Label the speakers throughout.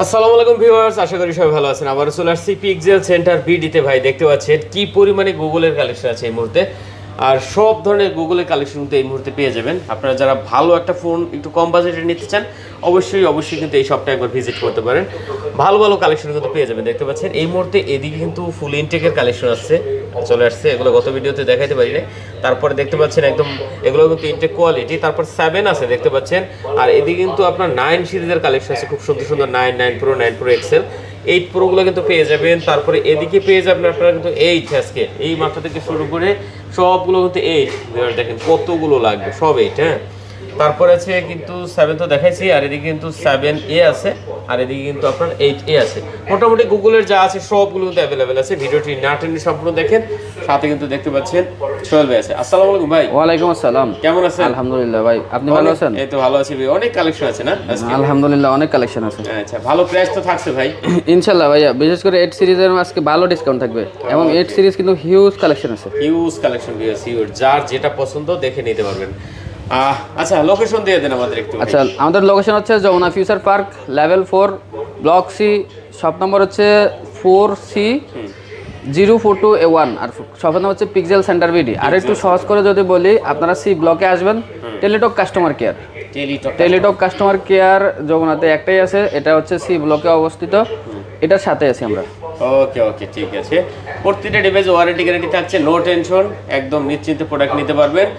Speaker 1: আসসালামু আলাইকুম ভিউয়ার্স, আশা করি সবাই ভালো আছেন। আবার চলে আসছি পিক্সেল সেন্টার বিডিতে। ভাই দেখতে পাচ্ছেন কি পরিমাণে গুগলের কালেকশন আছে এই মুহূর্তে, আর সব ধরনের গুগলের কালেকশন কিন্তু এই মুহূর্তে পেয়ে যাবেন। আপনারা যারা ভালো একটা ফোন একটু কম বাজেটে নিতে চান অবশ্যই কিন্তু এই শপটা একবার ভিজিট করতে পারেন। ভালো ভালো কালেকশন কিন্তু পেয়ে যাবেন। দেখতে পাচ্ছেন এই মুহূর্তে এদিকে কিন্তু ফুল ইনটেকের কালেকশন চলে আসছে, এগুলো গত ভিডিওতে দেখাইতে পারি না। তারপরে দেখতে পাচ্ছেন একদম এগুলো কিন্তু ইনটেক কোয়ালিটি। তারপর 7 আছে দেখতে পাচ্ছেন, আর এদিকে কিন্তু আপনার 9 সিরিজের কালেকশন আছে, খুব সুন্দর সুন্দর 9, 9 প্রো, 9 প্রো এক্সেল, 8 প্রোগুলো কিন্তু পেয়ে যাবেন। তারপরে এদিকে পেয়ে যাবেন আপনারা কিন্তু 8 আজকে এই মাথা থেকে শুরু করে সবগুলো কিন্তু 8। দেখেন কতগুলো লাগবে, সব 8। হ্যাঁ, তারপরে আছে কিন্তু 7 তো দেখাইছি, আর এদিকে কিন্তু 7A আছে, আর এদিকে কিন্তু আপনার 8A আছে। মোটামুটি গুগলের যা আছে সবগুলো কিন্তু অ্যাভেলেবেল আছে। ভিডিওটি না টেনে সম্পূর্ণ দেখেন। সাথে কিন্তু দেখতে পাচ্ছেন সোহেল ভাই আছে। আসসালামু আলাইকুম ভাই।
Speaker 2: ওয়ালাইকুম আসসালাম।
Speaker 1: কেমন আছেন?
Speaker 2: আলহামদুলিল্লাহ ভাই, আপনি ভালো আছেন?
Speaker 1: এই তো ভালো আছি ভাই। অনেক কালেকশন আছে না আজকে?
Speaker 2: আলহামদুলিল্লাহ, অনেক কালেকশন আছে।
Speaker 1: আচ্ছা, ভালো প্রাইস তো থাকছে ভাই
Speaker 2: ইনশাআল্লাহ ভাইয়া, বিশেষ করে 8 সিরিজের আজকে ভালো ডিসকাউন্ট থাকবে এবং 8 সিরিজ কিন্তু হিউজ কালেকশন আছে।
Speaker 1: হিউজ কালেকশন দিয়েছি, যার যেটা পছন্দ দেখে নিতে পারবেন। আচ্ছা, লোকেশন দিয়ে দেন আমাদের একটু।
Speaker 2: আচ্ছা, আমাদের লোকেশন হচ্ছে Jamuna Future Park, level 4, block C, shop number হচ্ছে 4C042A1, আর শপের নাম হচ্ছে পিক্সেল সেন্টার বিডি। আর একটু সহজ করে যদি বলি, আপনারা সি ব্লকে আসবেন, Teletalk customer care. Teletalk customer care যমুনাতে একটাই আছে, এটা হচ্ছে সি ব্লকে অবস্থিত, এটার সাথে আছি আমরা।
Speaker 1: ওকে, ঠিক আছে। প্রত্যেকটা ডিভাইস ওয়ারেন্টি গ্যারান্টি থাকছে, নো টেনশন, একদম নিশ্চিন্তে প্রোডাক্ট নিতে পারবেন।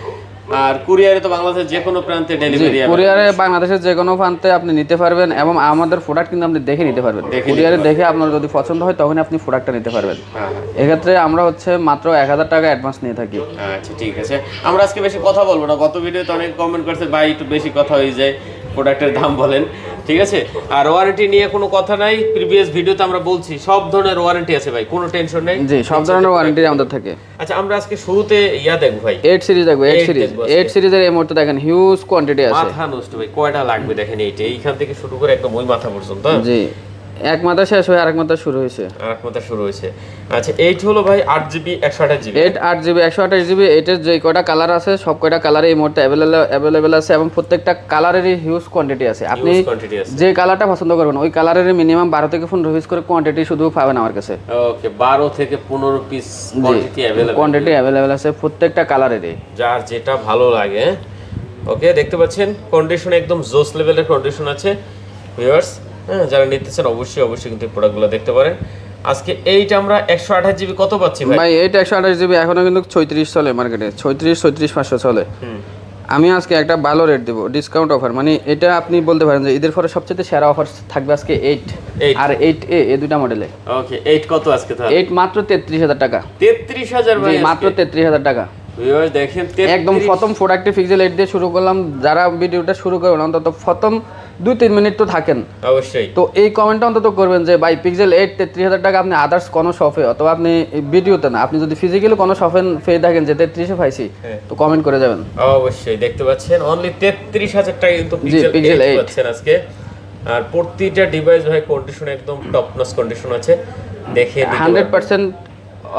Speaker 1: আর কুরিয়ারে তো বাংলাদেশের যে কোনো প্রান্তে ডেলিভারি হবে।
Speaker 2: কুরিয়ারে বাংলাদেশের যে কোনো প্রান্তে আপনি নিতে পারবেন, এবং আমাদের প্রোডাক্ট কিন্তু আপনি দেখে নিতে পারবেন। কুরিয়ারে দেখে আপনার যদি পছন্দ হয় তখন আপনি প্রোডাক্টটা নিতে পারবেন। এক্ষেত্রে আমরা হচ্ছে মাত্র 1000 টাকা অ্যাডভান্স নিয়ে থাকি।
Speaker 1: আচ্ছা, ঠিক আছে। আমরা আজকে বেশি কথা বলবো না, গত ভিডিওতে অনেক কমেন্ট করছে ভাই একটু বেশি কথা হয়ে যায়, প্রোডাক্টের দাম বলেন, ঠিক আছে। আর ওয়ারেন্টি নিয়ে কোনো কথা নাই, প্রিভিয়াস ভিডিওতে আমরা বলছি সব ধরনের ওয়ারেন্টি আছে ভাই, কোনো টেনশন নেই।
Speaker 2: জি, সব ধরনের ওয়ারেন্টি আমাদের থাকে।
Speaker 1: আচ্ছা, আমরা আজকে শুরুতে দেখবো ভাই
Speaker 2: 8 সিরিজ দেখবো। 8 সিরিজের এই মুহূর্তে দেখেন হিউজ কোয়ান্টিটি আছে।
Speaker 1: মাথা নষ্ট ভাই, কয়টা লাগবে দেখেন। এইখান থেকে শুরু করে একদম ওই মাথা পর্যন্ত।
Speaker 2: জি, এক মাথা শেষ হয়ে আরেক মাথা শুরু হয়েছে।
Speaker 1: আচ্ছা, 8 হলো ভাই 8GB 128GB।
Speaker 2: 8GB 128GB, এটার যে কয়টা কালার আছে সব কয়টা কালারে এই মুহূর্তে অ্যাভেলেবেল আছে, এবং প্রত্যেকটা কালারেরই হিউজ কোয়ান্টিটি আছে। আপনি যে কালারটা পছন্দ করবেন ওই কালারের মিনিমাম 12 থেকে 15 পিস করে কোয়ান্টিটি শুধু পাবেন আমার কাছে।
Speaker 1: ওকে, 12 থেকে 15 পিস কোয়ান্টিটি
Speaker 2: অ্যাভেলেবেল আছে প্রত্যেকটা কালারেরই,
Speaker 1: যার যেটা ভালো লাগে। ওকে, দেখতে পাচ্ছেন কন্ডিশন একদম জোস লেভেলের কন্ডিশন আছে ভিউয়ার্স। হ্যাঁ, যারা নিতে চান অবশ্যই কিন্তু প্রোডাক্টগুলো দেখতে পারেন। আজকে এইটা আমরা 128GB কত পাচ্ছি ভাই?
Speaker 2: এইটা 128GB এখনো কিন্তু 36 চলে মার্কেটে, 36-500 চলে। আমি আজকে একটা ভালো রেট দেবো, ডিসকাউন্ট অফার। মানে এটা আপনি বলতে পারেন যে ঈদের পরে সবচেয়ে সেরা অফার থাকবে আজকে 8 আর 8A, এই দুইটা মডেলে।
Speaker 1: ওকে, 8 কত আজকে তাহলে?
Speaker 2: 8 মাত্র 33000 টাকা।
Speaker 1: 33000 ভাই,
Speaker 2: মাত্র 33000 টাকা।
Speaker 1: ভিউয়ার্স দেখেন,
Speaker 2: একদম প্রথম প্রোডাক্টে পিক্সেল 8 দিয়ে শুরু করলাম। যারা ভিডিওটা শুরু করবেন অন্তত প্রথম 2-3 মিনিট তো থাকেন
Speaker 1: অবশ্যই,
Speaker 2: তো এই কমেন্টটা অন্তত করবেন যে ভাই পিক্সেল 8 33000 টাকা। আপনি আদার্স কোনো শপে অথবা আপনি ভিডিওতে না, আপনি যদি ফিজিক্যালি কোনো শপে পেয়ে থাকেন যে 33-এ পাইছি, তো কমেন্ট করে যাবেন।
Speaker 1: অবশ্যই দেখতে পাচ্ছেন অনলি 33000 টাকা কিন্তু পিক্সেল 8 পাচ্ছেন আজকে। আর প্রতিটা ডিভাইস ভাই কন্ডিশন একদম টপ নচ কন্ডিশন আছে, দেখে
Speaker 2: 100%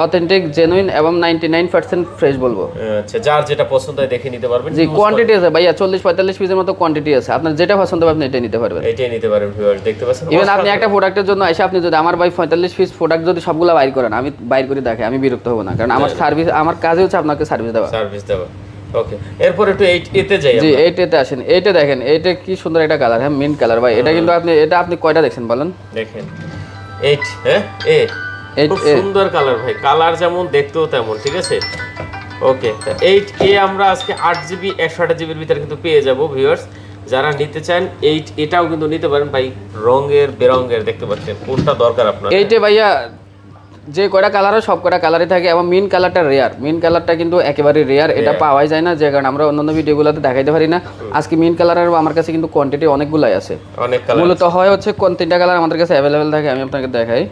Speaker 2: অথেন্টিক, জেনুইন এবং 99% ফ্রেশ বলবো।
Speaker 1: আচ্ছা, যার যেটা পছন্দ হয় দেখে নিতে পারবেন।
Speaker 2: জি, কোয়ান্টিটি আছে ভাইয়া 40-45 পিসের মতো কোয়ান্টিটি আছে। আপনার যেটা পছন্দ হবে আপনি এটাই নিতে পারবেন।
Speaker 1: ভিউয়ার্স দেখতে পাচ্ছেন।
Speaker 2: ইভেন আপনি একটা প্রোডাক্টের জন্য এসে আপনি যদি আমার ভাই 45 পিস প্রোডাক্ট যদি সবগুলা বাইর করেন, আমি বাইর করে দেখে আমি বিরক্ত হব না, কারণ আমার কাজই হচ্ছে আপনাকে সার্ভিস দেওয়া।
Speaker 1: ওকে, এরপর একটু 8A যাই।
Speaker 2: জি, 8A আসেন। এইটা দেখেন, এইটা কি সুন্দর একটা কালার। হ্যাঁ, মিন্ট কালার ভাই। এটা কিন্তু আপনি কয়টা দেখছেন বলেন?
Speaker 1: দেখেন 8, হ্যাঁ, খুব সুন্দর কালার ভাই, কালার যেমন দেখতেও তেমন, ঠিক আছে। ওকে, 8A আমরা আজকে 8GB 128GB এর ভিতরে কিন্তু পেয়ে যাব ভিউয়ার্স। যারা নিতে চান এটাও কিন্তু নিতে পারেন ভাই, রঙের বেরঙের দেখতে পাচ্ছেন, কোনটা দরকার আপনার।
Speaker 2: এইটা ভাইয়া যে কয়টা কালার হয় সব কয়টা কালারই থাকে, এবং মিন কালারটা রেয়ার। মিন কালারটা কিন্তু একেবারে রেয়ার, এটা পাওয়াই যায় না, যে কারণে আমরা অন্যান্য ভিডিওগুলোতে দেখাইতে পারি না। আজকে মিন কালারের আমার কাছে কিন্তু কোয়ান্টিটি অনেকগুলাই আছে,
Speaker 1: অনেক কালার।
Speaker 2: মূলত হয় হচ্ছে 3টা কালার আমাদের কাছে অ্যাভেলেবেল থাকে। আমি আপনাকে দেখাই,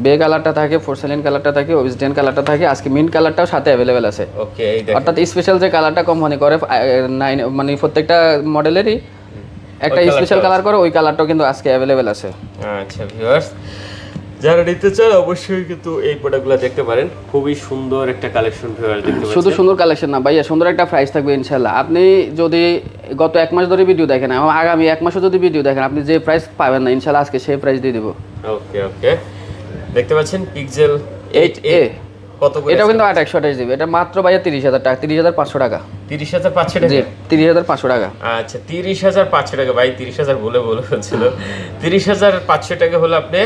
Speaker 2: বে কালারটা থাকে, পোর্সেলিন কালারটা থাকে, অবসিডিয়ান কালারটা থাকে। আজকে মিন কালারটাও সাথে অ্যাভেলেবেল আছে।
Speaker 1: ওকে,
Speaker 2: অর্থাৎ স্পেশাল যে কালারটা কোম্পানি করে 9, মানে প্রত্যেকটা মডেলেরই একটা স্পেশাল কালার করে, ওই কালারটাও কিন্তু আজকে অ্যাভেলেবেল আছে।
Speaker 1: আচ্ছা ভিউয়ার্স, যারা নিতে চান অবশ্যই কিন্তু এই প্রোডাক্টগুলো দেখতে পারেন। খুবই সুন্দর একটা কালেকশন দেখতে পাচ্ছেন।
Speaker 2: শুধু সুন্দর কালেকশন না ভাইয়া, সুন্দর একটা প্রাইস থাকবে ইনশাল্লাহ। আপনি যদি গত 1 মাস ধরে ভিডিও দেখেন এবং আগামী 1 মাসও যদি ভিডিও দেখেন, আপনি যে প্রাইস পাবেন না ইনশাল্লাহ আজকে সেই প্রাইস দিয়ে দেবো।
Speaker 1: ওকে ওকে, দেখতে পাচ্ছেন পিক্সেল 8a কত করে?
Speaker 2: এটাও কিন্তু 8/128 জিবি। এটা মাত্র ভাইয়া 30,000 টাকা, 30,500 টাকা।
Speaker 1: 30,500 টাকা?
Speaker 2: জি 30,500 টাকা।
Speaker 1: আচ্ছা 30,500 টাকা ভাই, 30,000 বলে হচ্ছিল। 30,500 টাকা হলে আপনি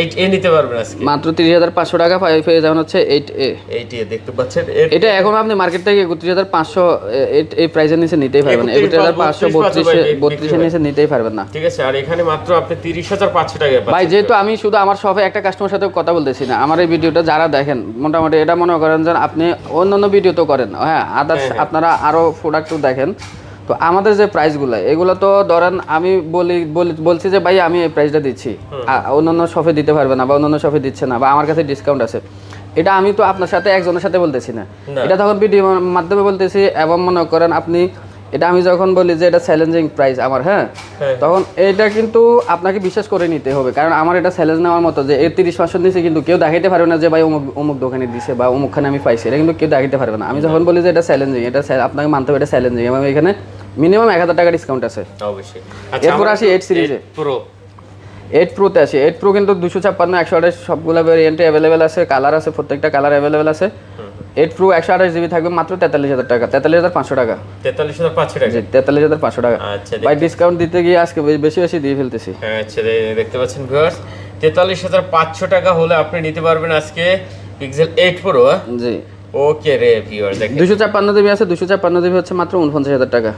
Speaker 1: 8a নিতে পারবেন আজকে
Speaker 2: মাত্র 30,500 টাকা পেয়ে যাবেন হচ্ছে 8a।
Speaker 1: 8a দেখতে পাচ্ছেন।
Speaker 2: এটা এখন আপনি মার্কেট থেকে 31,500 এই প্রাইসের নিচে নিতেই পারবেন না। 31,532 এর নিচে নিতেই পারবেন না।
Speaker 1: ঠিক আছে, আর এখানে মাত্র আপনি 30,500 টাকা
Speaker 2: ভাই যেহেতু আমি শুধু আমার শপে একটা কাস্টমার সাথে কথা বলতেছি না, আমার এই ভিডিওটা যারা দেখেন মোটামুটি এটা মনে করেন যে আপনি অন্যান্য ভিডিও তো করেন, হ্যাঁ আদার্স আপনারা আরো প্রোডাক্টও দেখেন, তো আমাদের যে প্রাইসগুলো এগুলো তো ধরেন আমি বলছি যে ভাই আমি এই প্রাইসটা দিচ্ছি, অন্যান্য শপে দিতে পারবে না বা অন্যান্য শপে দিচ্ছে না বা আমার কাছে ডিসকাউন্ট আছে, এটা আমি তো আপনার সাথে একজনের সাথে বলতেছি না, এটা তখন ভিডিও মাধ্যমে বলতেছি। এবং মনে করেন আপনি এটা আমি যখন বলি যে এটা চ্যালেঞ্জিং প্রাইস আমার, হ্যাঁ তখন এটা কিন্তু আপনাকে বিশ্বাস করে নিতে হবে, কারণ আমার এটা চ্যালেঞ্জ নেওয়ার মতো যে এই 30% নিচে কিন্তু কেউ দেখাইতে পারবে না যে ভাই অমুক দোকানে দিছে বা অমুকখানে আমি পাইছি, এটা কিন্তু কেউ দেখাইতে পারবে না। আমি যখন বলি যে এটা চ্যালেঞ্জিং, এটা আপনাকে মানতে হবে এটা চ্যালেঞ্জিং, এবং এখানে মিনিমাম 1,000 টাকা ডিসকাউন্ট আছে
Speaker 1: অবশ্যই।
Speaker 2: এরপর আসি 8 সিরিজে, 8 প্রোতে আসি। 8 প্রো কিন্তু 256, 128 সবগুলো ভেরিয়েন্টে অ্যাভেলেবেল আছে, কালার আছে, প্রত্যেকটা কালার অ্যাভেলেবেল আছে। 8 প্রো 128 জিবি থাকবে মাত্র 43,000 টাকা, 43,500 টাকা।
Speaker 1: 43,500 টাকা?
Speaker 2: জি 43,500 টাকা।
Speaker 1: আচ্ছা
Speaker 2: ভাই ডিসকাউন্ট দিতে গিয়ে আজকে বেশি দিয়ে ফেলতেছি।
Speaker 1: আচ্ছা দেখতে পাচ্ছেন ভিউয়ার্স, 43,500 টাকা হলে আপনি নিতে পারবেন আজকে পিক্সেল 8 প্রো।
Speaker 2: জি
Speaker 1: ওকে রে ভিউয়ার্স, দেখেন
Speaker 2: 256 জিবি আছে, 256 জিবি হচ্ছে মাত্র 49,000 টাকা।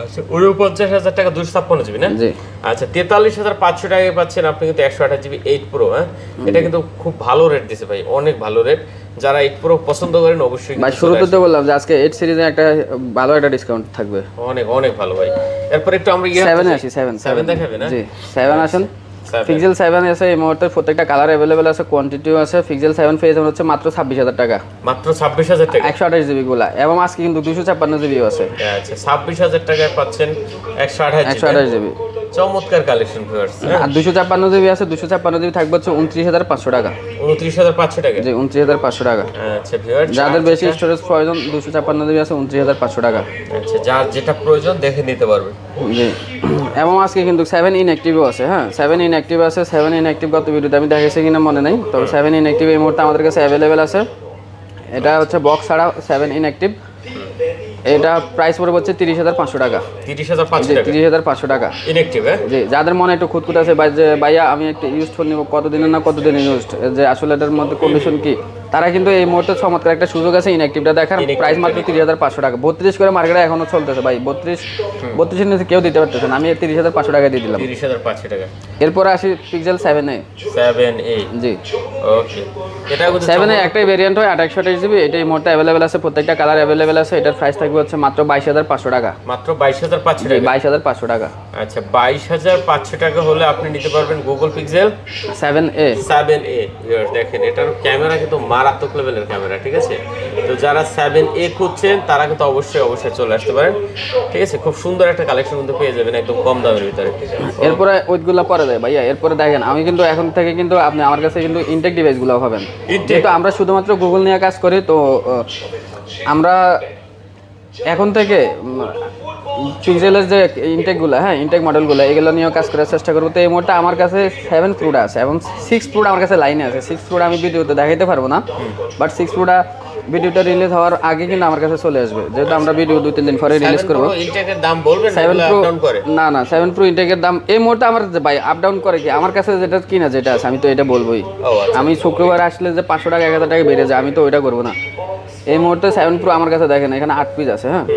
Speaker 1: আচ্ছা 49,000 টাকা 256 জিবি না?
Speaker 2: জি।
Speaker 1: আচ্ছা 43,500 টাকায় পাচ্ছেন আপনি কিন্তু 128 জিবি 8 প্রো। হ্যাঁ এটা কিন্তু খুব ভালো রেট দিছে ভাই, অনেক ভালো রেট। যারা 8 প্রো পছন্দ করেন অবশ্যই
Speaker 2: ভাই শুরুতে তো বললাম যে আজকে 8 সিরিজে একটা ভালো একটা ডিসকাউন্ট থাকবে,
Speaker 1: অনেক ভালো ভাই। এরপর একটু আমরা
Speaker 2: 7 আসি, 7
Speaker 1: দেখাবে না?
Speaker 2: জি 7 আসেন। পিক্সেল 7 আছে এই মুহূর্তে, প্রত্যেকটা কালার अवेलेबल আছে, কোয়ান্টিটিও আছে। পিক্সেল 7 পেয়ে যাবেন হচ্ছে মাত্র 26,000 টাকা,
Speaker 1: মাত্র 26,000 টাকা
Speaker 2: 128 জিবি গুলা, এবং আজকে কিন্তু 256 জিবিও আছে।
Speaker 1: আচ্ছা 26,000 টাকায় পাচ্ছেন 128
Speaker 2: জিবি,
Speaker 1: চমৎকার কালেকশন ভিউয়ার্স।
Speaker 2: আর 256 জিবি আছে, 256 জিবি থাকবে হচ্ছে 29,500 টাকা।
Speaker 1: 29,500 টাকা?
Speaker 2: জি 29,500 টাকা।
Speaker 1: আচ্ছা ভিউয়ার্স,
Speaker 2: যাদের বেশি স্টোরেজ প্রয়োজন 256 জিবি আছে 29,500 টাকা।
Speaker 1: আচ্ছা যার যেটা প্রয়োজন দেখে নিতে পারবে।
Speaker 2: জি এবং আজকে কিন্তু 7 ইনঅ্যাক্টিভও আছে, হ্যাঁ 7 ইনঅ্যাক্টিভ আছে। 7 ইনঅ্যাক্টিভ গত ভিডিওতে আমি দেখাইছি কিনা মনে নেই, তবে 7 ইনঅ্যাক্টিভ এই মুহূর্তে আমাদের কাছে অ্যাভেলেবেল আছে। এটা হচ্ছে বক্স ছাড়া 7 ইনঅ্যাক্টিভ, এটা প্রাইস পড়বে হচ্ছে 30,500 টাকা।
Speaker 1: 30,500 টাকা?
Speaker 2: 30,500 টাকা
Speaker 1: ইনঅ্যাক্টিভ। হ্যাঁ
Speaker 2: জি, যাদের মনে একটু খুঁতখুত আছে ভাই যে ভাইয়া আমি একটা ইউজ ফোন নিব, কতদিনের না কতদিনের ইউজড, যে আসলে এটার মধ্যে কন্ডিশন কি, তারা কিন্তু এই মুহূর্তে চমৎকার একটা সুযোগ আছে ইনঅ্যাক্টিভটা দেখার। প্রাইস মাত্র 30,500 টাকা। 32 করে মার্কেটে এখনো চলতেছে ভাই, 32 এর নিচে কেউ দিতে পারতেছে না, আমি 30,500 টাকা দিয়ে দিলাম।
Speaker 1: 30,500 টাকা।
Speaker 2: এরপরে আসি পিক্সেল 7a। জি
Speaker 1: ওকে, এটা
Speaker 2: 7a একটাই ভেরিয়েন্ট হয় 828 জিবি, এটা এই মুহূর্তে অ্যাভেলেবেল আছে, প্রত্যেকটা কালার অ্যাভেলেবেল আছে। এটার প্রাইস থাকবে হচ্ছে মাত্র 22,500 টাকা।
Speaker 1: মাত্র 22,500 টাকা?
Speaker 2: 22,500 টাকা।
Speaker 1: আচ্ছা 22,500 টাকা হলে আপনি নিতে পারবেন গুগল পিক্সেল
Speaker 2: 7a।
Speaker 1: ভিউয়ার্স দেখেন এটার ক্যামেরা কিন্তু মারাত্মক লেভেলের ক্যামেরা, ঠিক আছে? তো যারা 7a খুঁজছেন তারা কিন্তু অবশ্যই চলে আসতে পারেন, ঠিক আছে? খুব সুন্দর একটা কালেকশন কিন্তু পেয়ে যাবেন একদম কম দামের ভিতরে।
Speaker 2: এরপরে ওইগুলো পরে দেয় ভাইয়া। এরপরে দেখেন আমি কিন্তু এখন থেকে কিন্তু আপনি আমার কাছে কিন্তু ইনটেক ডিভাইসগুলো পাবেন, যেহেতু আমরা শুধুমাত্র গুগল নিয়ে কাজ করি, তো আমরা এখন থেকে পিক্সেলের যে ইনটেকগুলো, হ্যাঁ ইনটেক মডেলগুলো এগুলো নিয়েও কাজ করার চেষ্টা করবো। তো এই মুহূর্তে আমার কাছে 7 প্রোটা আছে এবং 6 প্রোটা আমার কাছে লাইনে আছে। 6 প্রোটা আমি ভিডিওতে দেখাইতে পারবো না, বাট 6 প্রোটা ভিডিওটা রিলিজ হওয়ার আগে কিন্তু আমার কাছে চলে আসবে, যেহেতু আমরা ভিডিও 2-3 দিন পরে রিলিজ করব।
Speaker 1: ইনটেকের দাম বলবেন?
Speaker 2: 7 প্রো না 7 প্রো ইনটেকের দাম এই মুহূর্তে আমার ভাই আপ ডাউন করে কি, আমার কাছে যেটা কিনা যেটা আছে আমি তো এটা বলবোই। আমি শুক্রবার আসলে যে 500 টাকা 1,000 টাকা বেড়ে যায় আমি তো ওইটা করবো না। এই মুহূর্তে 7 প্রো আমার কাছে দেখেন এখানে 8 পিস আছে, হ্যাঁ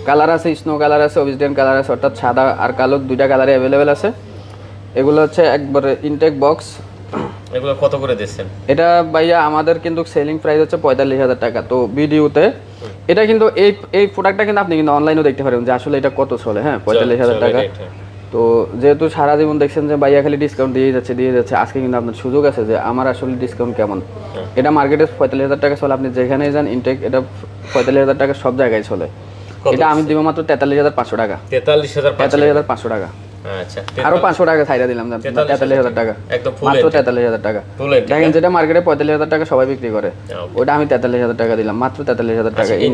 Speaker 2: কালার আছে, স্নো কালার আছে, অবসিডিয়ান কালার আছে, অর্থাৎ সাদা আর কালো দুইটা কালারে অ্যাভেলেবেল আছে। এগুলো হচ্ছে একবারে ইনটেক বক্স।
Speaker 1: এগুলো কত করে দিচ্ছেন?
Speaker 2: এটা ভাইয়া আমাদের কিন্তু সেলিং প্রাইস হচ্ছে 45,000 টাকা। তো ভিডিওতে এটা কিন্তু এই প্রোডাক্টটা কিন্তু আপনি কিন্তু অনলাইনেও দেখতে পারেন যে আসলে এটা কত চলে, হ্যাঁ 45,000 টাকা। তো যেহেতু সারা জীবন দেখছেন যে ভাইয়া খালি ডিসকাউন্ট দিয়ে যাচ্ছে, আজকে কিন্তু আপনার সুযোগ আছে যে আমার আসলে ডিসকাউন্ট কেমন। এটা মার্কেটে 45,000 টাকা চলে, আপনি যেখানেই যান ইনটেক এটা 45,000 টাকা সব জায়গায় চলে। এটা আমি দিব মাত্র 43,500 টাকা।
Speaker 1: 43,500
Speaker 2: টাকা।
Speaker 1: আচ্ছা
Speaker 2: আরো 500 টাকা ছাইড়া দিলাম, 43,000 টাকা,
Speaker 1: একদম ফুল
Speaker 2: মাত্র 43,000 টাকা। দেখেন যেটা মার্কেটে 45,000 টাকা সবাই বিক্রি করে, ওটা আমি 43,000 টাকা দিলাম, মাত্র 43,000 টাকা।
Speaker 1: এই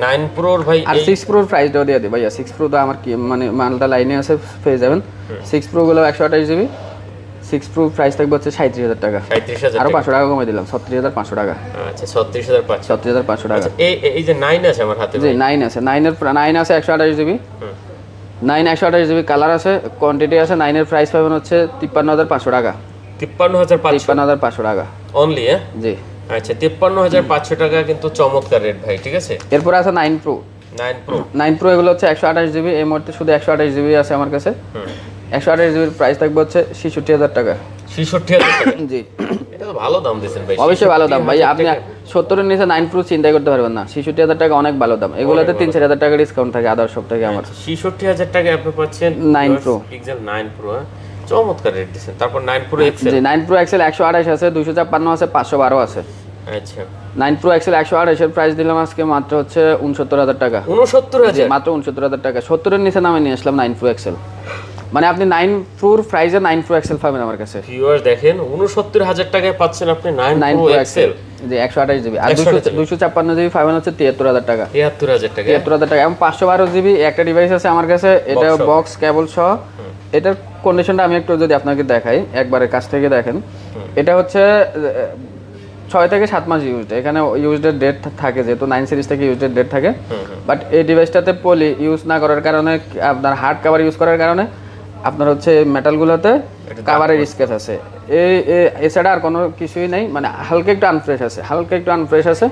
Speaker 1: 9 প্রোর ভাই
Speaker 2: আর 6 প্রোর প্রাইসটাও দিয়ে দিই ভাইয়া। 6 প্রো তো আমার কি মানে মালটা লাইনে আছে, পেয়ে যাবেন। 6 প্রো গুলো 128 জিবি, 6 প্রো প্রাইস থাকবে হচ্ছে 37,000 টাকা,
Speaker 1: 37,000
Speaker 2: আরো 500 টাকা কমে দিলাম, 36,500 টাকা।
Speaker 1: আচ্ছা 36,500,
Speaker 2: 36,500 টাকা।
Speaker 1: এই যে 9 আছে আমার হাতে
Speaker 2: জি 9 আছে, 9 আছে 128 জিবি, 9 128 জিবি কালার আছে, কোয়ান্টিটি আছে। 9 এর প্রাইস পাবেন হচ্ছে 53,500 টাকা,
Speaker 1: 53,500
Speaker 2: টাকা
Speaker 1: অনলি।
Speaker 2: জি
Speaker 1: আচ্ছা 53,500 টাকা কিন্তু চমৎকার রেট ভাই, ঠিক আছে।
Speaker 2: এরপর আছে 9 প্রো। 9 প্রো এগুলো হচ্ছে 128 জিবি, এই মুহূর্তে শুধু 128 জিবি আছে আমার কাছে। 128 জিবির প্রাইস থাকবে হচ্ছে 66,000 টাকা।
Speaker 1: 66,000 টাকা?
Speaker 2: জি
Speaker 1: এটা তো ভালো দাম দিয়েছেন ভাই।
Speaker 2: অবশ্যই ভালো দাম ভাই, আপনি 70 এর নিচে 9 প্রো চিন্তা করতে পারবেন না। 66,000 টাকা অনেক ভালো দাম, এগুলোতে 3-4,000 টাকা ডিসকাউন্ট থাকে আদার সব থেকে আমার।
Speaker 1: 66,000 টাকায় আপনি পাচ্ছেন
Speaker 2: 9 প্রো
Speaker 1: পিক্সেল 9 প্রো, চমৎকার রেট দিয়েছেন। তারপর 9 প্রো এক্সেল।
Speaker 2: জি 9 প্রো এক্সেল 128 আছে, 256 আছে, 512 আছে।
Speaker 1: আচ্ছা
Speaker 2: 9 প্রো এক্সেল 128 এর প্রাইস দিলাম আজকে মাত্র হচ্ছে 69,000 টাকা।
Speaker 1: 69,000?
Speaker 2: মাত্র 69,000 টাকা। 70 এর নিচে নামে নিয়ে আসলাম 9 প্রো এক্সেল। মানে আপনি 9 প্রোর প্রাইসে 9 প্রো এক্সেল পাবেন আমার কাছে।
Speaker 1: ভিউয়ার্স দেখেন 69,000 টাকায় পাচ্ছেন আপনি 9 প্রো এক্সেল।
Speaker 2: জি 128 জিবি, আর 256 জিবি পাবেন হচ্ছে 73,000 টাকা।
Speaker 1: 73,000 টাকা?
Speaker 2: 73,000 টাকা। এবং 512 জিবি একটা ডিভাইস আছে আমার কাছে, এটা বক্স কেবল সহ। এটার কন্ডিশনটা আমি একটু যদি আপনাকে দেখাই, একবারে কাছ থেকে দেখেন। এটা হচ্ছে 6 থেকে 7 মাস ইউজড, এখানে ইউজডের ডেট থাকে, যেহেতু 9 সিরিজ থেকে ইউজডের ডেট থাকে। বাট এই ডিভাইসটাতে পলি ইউজ না করার কারণে, আপনার হার্ড কভার ইউজ করার কারণে আপনার হচ্ছে মেটালগুলোতে কাভারের স্কেচ আছে। এছাড়া আর কোনো কিছুই নেই, মানে হালকা একটু আনফ্রেশ আছে,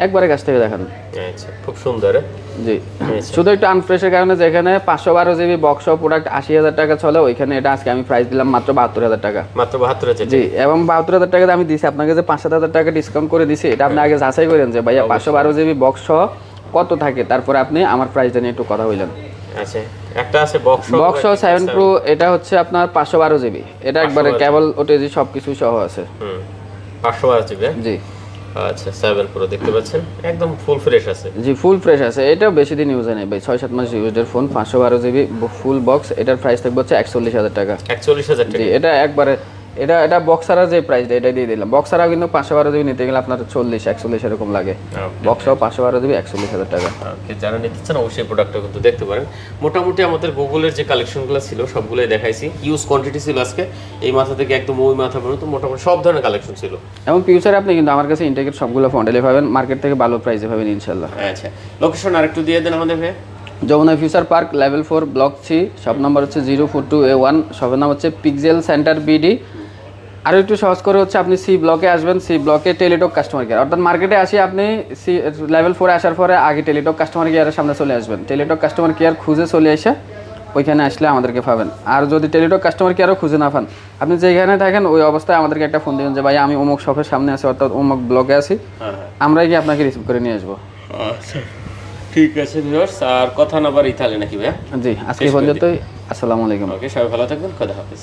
Speaker 2: একবারে কাছ থেকে দেখান।
Speaker 1: আচ্ছা খুব সুন্দর।
Speaker 2: জি শুধু একটু আনফ্রেশের কারণে, যেখানে 512 জিবি বক্স প্রোডাক্ট 80,000 টাকা চলে, ওইখানে এটা আজকে আমি প্রাইস দিলাম মাত্র 72,000 টাকা।
Speaker 1: মাত্র 72,000?
Speaker 2: জি, এবং 72,000 টাকা আমি দিছি আপনাকে, যে 5,000 টাকা ডিসকাউন্ট করে দিছি, এটা আপনি আগে যাচাই করেন যে ভাইয়া 512 জিবি বক্স সহ কত থাকে, তারপরে আপনি আমার প্রাইসটা নিয়ে একটু কথা বললেন।
Speaker 1: আচ্ছা একটা আছে বক্স
Speaker 2: 7 প্রো, এটা হচ্ছে আপনার 512 জিবি, এটা একবারে কেবল ওটিজি সবকিছু সহ আছে।
Speaker 1: 512 জিবি?
Speaker 2: জি।
Speaker 1: আচ্ছা 7 প্রো দেখতে পাচ্ছেন একদম ফুল ফ্রেশ আছে।
Speaker 2: জি ফুল ফ্রেশ আছে, এটাও বেশি দিন ইউজ নেই ভাই, 6-7 মাস ইউজের ফোন। 512 জিবি ফুল বক্স, এটার প্রাইস থাকবে হচ্ছে 41,000 টাকা।
Speaker 1: 41,000 টাকা?
Speaker 2: জি এটা একবারে, এটা বক্সারা যে প্রাইসটা এটা দিয়ে দিলাম। বক্সারা কিন্তু 512 জিবি নিতে গেলে আপনার 40-41 এরকম লাগে, বক্সও 512 জিবি 41,000 টাকা।
Speaker 1: ওকে যারা নিতে চান অবশ্যই প্রোডাক্টটা কিন্তু দেখতে পারেন। মোটামুটি আমাদের গুগলের যে কালেকশনগুলো ছিল সবগুলোই দেখাইছি। ইউজ কোয়ান্টিটি ছিল আজকে এই মাথা থেকে একদম ওই মাথা পর্যন্ত মোটামুটি সব ধরনের কালেকশন ছিল।
Speaker 2: এবং ফিউচারে আপনি কিন্তু আমার কাছে ইনটেকের সবগুলো মডেলে পাবেন, মার্কেট থেকে ভালো প্রাইসে পাবেন ইনশাআল্লাহ।
Speaker 1: আচ্ছা লোকেশন আরেকটু দিয়ে দেন আমাদের ভাই।
Speaker 2: Jamuna Future Park level 4 block 3, shop number হচ্ছে 042A1, শপের নাম হচ্ছে পিক্সেল সেন্টার বিডি। আর একটু সহজ করে হচ্ছে আপনি সি ব্লকে আসবেন, সি ব্লকে টেলিটক কাস্টমার কেয়ার, অর্থাৎ মার্কেটে আসি আপনি সি লেভেল 4 আসার পরে আগে টেলিটক কাস্টমার কেয়ারের সামনে চলে আসবেন। টেলিটক কাস্টমার কেয়ার খুঁজে চলে এসে ওইখানে আসলে আমাদেরকে পাবেন। আর যদি টেলিটক কাস্টমার কেয়ারও খুঁজে না পান, আপনি যেখানে থাকেন ওই অবস্থায় আমাদেরকে একটা ফোন দিবেন যে ভাই আমি অমুক শপের সামনে আছি, অর্থাৎ অমুক ব্লকে আছি, আমরাই গিয়ে আপনাকে রিসিভ করে নিয়ে আসবো।
Speaker 1: আচ্ছা ঠিক আছে ভিউয়ার্স, আর কথা না বাড়ি তাহলে নাকি ভাই?
Speaker 2: জি আজকে পর্যন্তই। আসসালামু আলাইকুম।
Speaker 1: ওকে সবাই ভালো থাকবেন, খোদা হাফেজ।